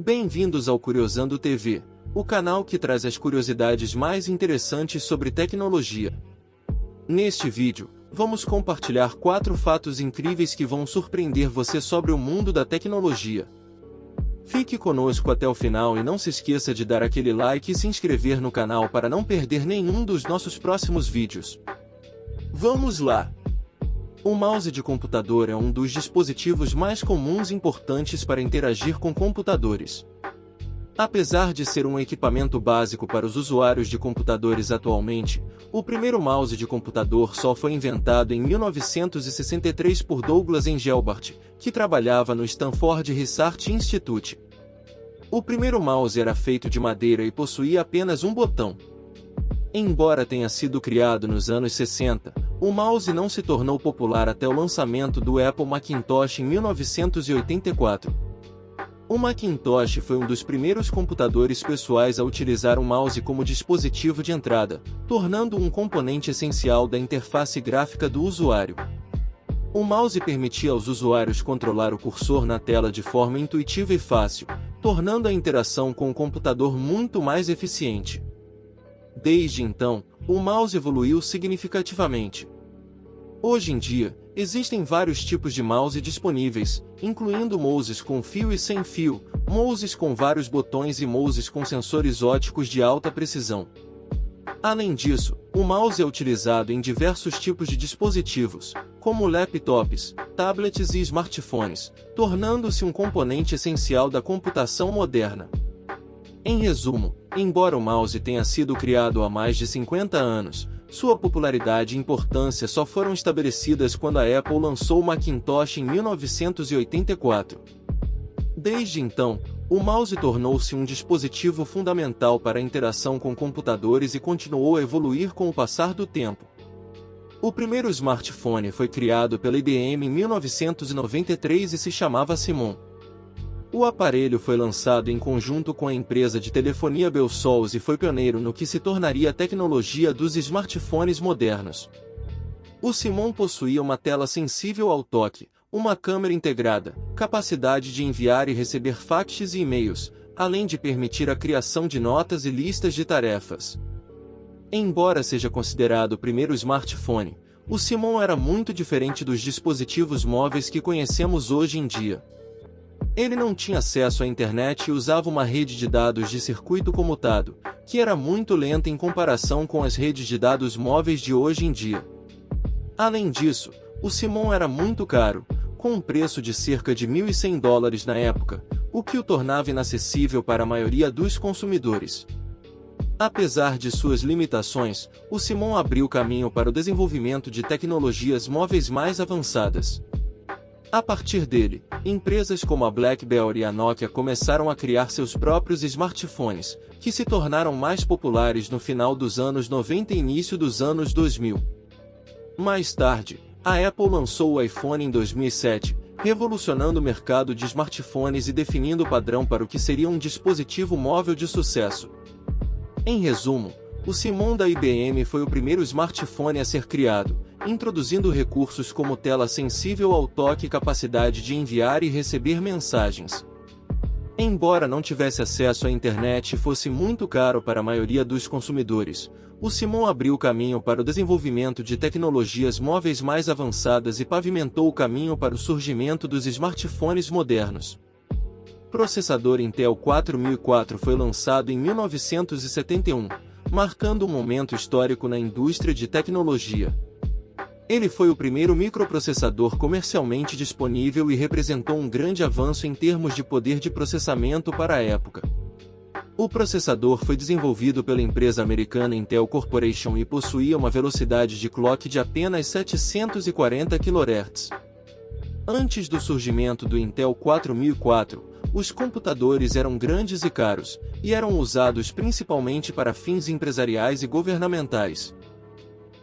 Bem-vindos ao Curiosando TV, o canal que traz as curiosidades mais interessantes sobre tecnologia. Neste vídeo, vamos compartilhar 4 fatos incríveis que vão surpreender você sobre o mundo da tecnologia. Fique conosco até o final e não se esqueça de dar aquele like e se inscrever no canal para não perder nenhum dos nossos próximos vídeos. Vamos lá! O mouse de computador é um dos dispositivos mais comuns e importantes para interagir com computadores. Apesar de ser um equipamento básico para os usuários de computadores atualmente, o primeiro mouse de computador só foi inventado em 1963 por Douglas Engelbart, que trabalhava no Stanford Research Institute. O primeiro mouse era feito de madeira e possuía apenas um botão. Embora tenha sido criado nos anos 60, o mouse não se tornou popular até o lançamento do Apple Macintosh em 1984. O Macintosh foi um dos primeiros computadores pessoais a utilizar o mouse como dispositivo de entrada, tornando-o um componente essencial da interface gráfica do usuário. O mouse permitia aos usuários controlar o cursor na tela de forma intuitiva e fácil, tornando a interação com o computador muito mais eficiente. Desde então, o mouse evoluiu significativamente. Hoje em dia, existem vários tipos de mouse disponíveis, incluindo mouses com fio e sem fio, mouses com vários botões e mouses com sensores ópticos de alta precisão. Além disso, o mouse é utilizado em diversos tipos de dispositivos, como laptops, tablets e smartphones, tornando-se um componente essencial da computação moderna. Em resumo, embora o mouse tenha sido criado há mais de 50 anos, sua popularidade e importância só foram estabelecidas quando a Apple lançou o Macintosh em 1984. Desde então, o mouse tornou-se um dispositivo fundamental para a interação com computadores e continuou a evoluir com o passar do tempo. O primeiro smartphone foi criado pela IBM em 1993 e se chamava Simon. O aparelho foi lançado em conjunto com a empresa de telefonia Bell Souls e foi pioneiro no que se tornaria a tecnologia dos smartphones modernos. O Simon possuía uma tela sensível ao toque, uma câmera integrada, capacidade de enviar e receber faxes e e-mails, além de permitir a criação de notas e listas de tarefas. Embora seja considerado o primeiro smartphone, o Simon era muito diferente dos dispositivos móveis que conhecemos hoje em dia. Ele não tinha acesso à internet e usava uma rede de dados de circuito comutado, que era muito lenta em comparação com as redes de dados móveis de hoje em dia. Além disso, o Simon era muito caro, com um preço de cerca de $1.100 na época, o que o tornava inacessível para a maioria dos consumidores. Apesar de suas limitações, o Simon abriu caminho para o desenvolvimento de tecnologias móveis mais avançadas. A partir dele, empresas como a BlackBerry e a Nokia começaram a criar seus próprios smartphones, que se tornaram mais populares no final dos anos 90 e início dos anos 2000. Mais tarde, a Apple lançou o iPhone em 2007, revolucionando o mercado de smartphones e definindo o padrão para o que seria um dispositivo móvel de sucesso. Em resumo, o Simon da IBM foi o primeiro smartphone a ser criado, introduzindo recursos como tela sensível ao toque e capacidade de enviar e receber mensagens. Embora não tivesse acesso à internet e fosse muito caro para a maioria dos consumidores, o Simon abriu caminho para o desenvolvimento de tecnologias móveis mais avançadas e pavimentou o caminho para o surgimento dos smartphones modernos. O processador Intel 4004 foi lançado em 1971, marcando um momento histórico na indústria de tecnologia. Ele foi o primeiro microprocessador comercialmente disponível e representou um grande avanço em termos de poder de processamento para a época. O processador foi desenvolvido pela empresa americana Intel Corporation e possuía uma velocidade de clock de apenas 740 kHz. Antes do surgimento do Intel 4004, os computadores eram grandes e caros, e eram usados principalmente para fins empresariais e governamentais.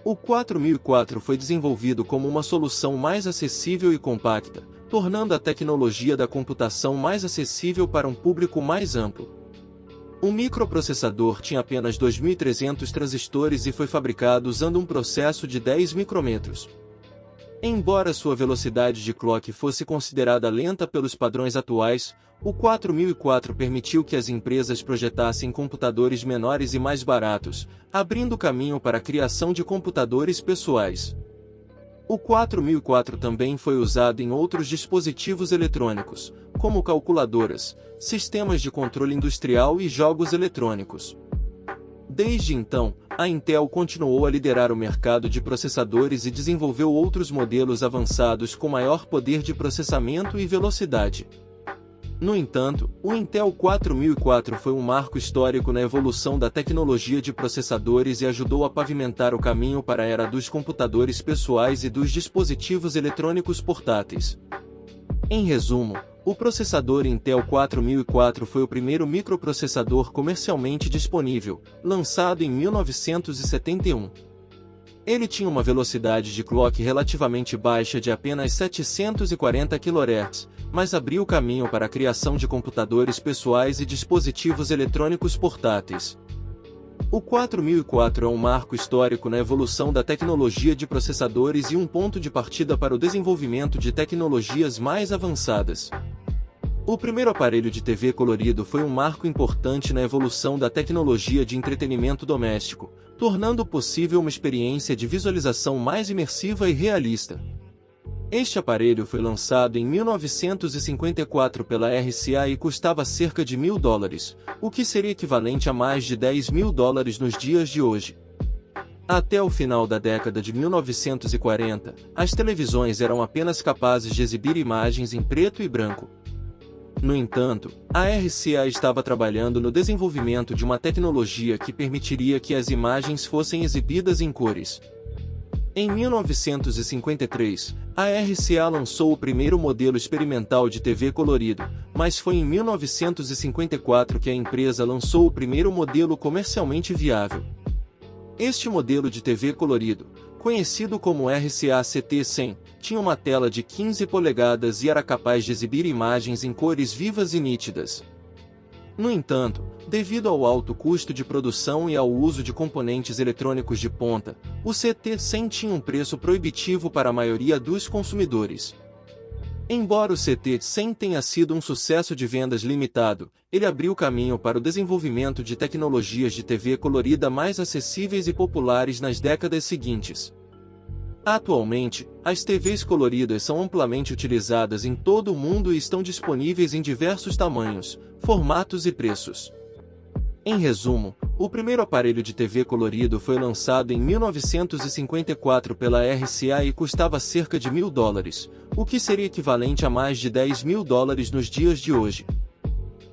O 4004 foi desenvolvido como uma solução mais acessível e compacta, tornando a tecnologia da computação mais acessível para um público mais amplo. O microprocessador tinha apenas 2.300 transistores e foi fabricado usando um processo de 10 micrômetros. Embora sua velocidade de clock fosse considerada lenta pelos padrões atuais, o 4004 permitiu que as empresas projetassem computadores menores e mais baratos, abrindo caminho para a criação de computadores pessoais. O 4004 também foi usado em outros dispositivos eletrônicos, como calculadoras, sistemas de controle industrial e jogos eletrônicos. Desde então, a Intel continuou a liderar o mercado de processadores e desenvolveu outros modelos avançados com maior poder de processamento e velocidade. No entanto, o Intel 4004 foi um marco histórico na evolução da tecnologia de processadores e ajudou a pavimentar o caminho para a era dos computadores pessoais e dos dispositivos eletrônicos portáteis. Em resumo, o processador Intel 4004 foi o primeiro microprocessador comercialmente disponível, lançado em 1971. Ele tinha uma velocidade de clock relativamente baixa de apenas 740 kHz, mas abriu caminho para a criação de computadores pessoais e dispositivos eletrônicos portáteis. O 4004 é um marco histórico na evolução da tecnologia de processadores e um ponto de partida para o desenvolvimento de tecnologias mais avançadas. O primeiro aparelho de TV colorido foi um marco importante na evolução da tecnologia de entretenimento doméstico, tornando possível uma experiência de visualização mais imersiva e realista. Este aparelho foi lançado em 1954 pela RCA e custava cerca de $1.000, o que seria equivalente a mais de $10.000 nos dias de hoje. Até o final da década de 1940, as televisões eram apenas capazes de exibir imagens em preto e branco. No entanto, a RCA estava trabalhando no desenvolvimento de uma tecnologia que permitiria que as imagens fossem exibidas em cores. Em 1953, a RCA lançou o primeiro modelo experimental de TV colorido, mas foi em 1954 que a empresa lançou o primeiro modelo comercialmente viável. Este modelo de TV colorido, conhecido como RCA CT100, tinha uma tela de 15 polegadas e era capaz de exibir imagens em cores vivas e nítidas. No entanto, devido ao alto custo de produção e ao uso de componentes eletrônicos de ponta, o CT100 tinha um preço proibitivo para a maioria dos consumidores. Embora o CT100 tenha sido um sucesso de vendas limitado, ele abriu caminho para o desenvolvimento de tecnologias de TV colorida mais acessíveis e populares nas décadas seguintes. Atualmente, as TVs coloridas são amplamente utilizadas em todo o mundo e estão disponíveis em diversos tamanhos, formatos e preços. Em resumo, o primeiro aparelho de TV colorido foi lançado em 1954 pela RCA e custava cerca de $1.000, o que seria equivalente a mais de $10.000 nos dias de hoje.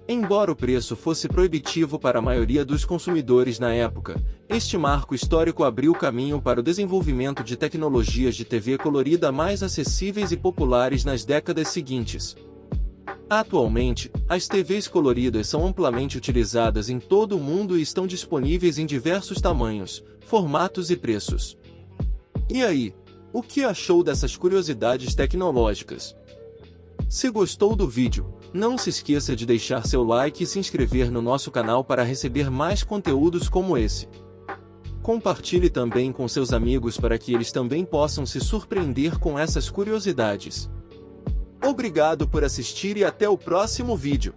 Embora o preço fosse proibitivo para a maioria dos consumidores na época, este marco histórico abriu caminho para o desenvolvimento de tecnologias de TV colorida mais acessíveis e populares nas décadas seguintes. Atualmente, as TVs coloridas são amplamente utilizadas em todo o mundo e estão disponíveis em diversos tamanhos, formatos e preços. E aí, o que achou dessas curiosidades tecnológicas? Se gostou do vídeo, não se esqueça de deixar seu like e se inscrever no nosso canal para receber mais conteúdos como esse. Compartilhe também com seus amigos para que eles também possam se surpreender com essas curiosidades. Obrigado por assistir e até o próximo vídeo.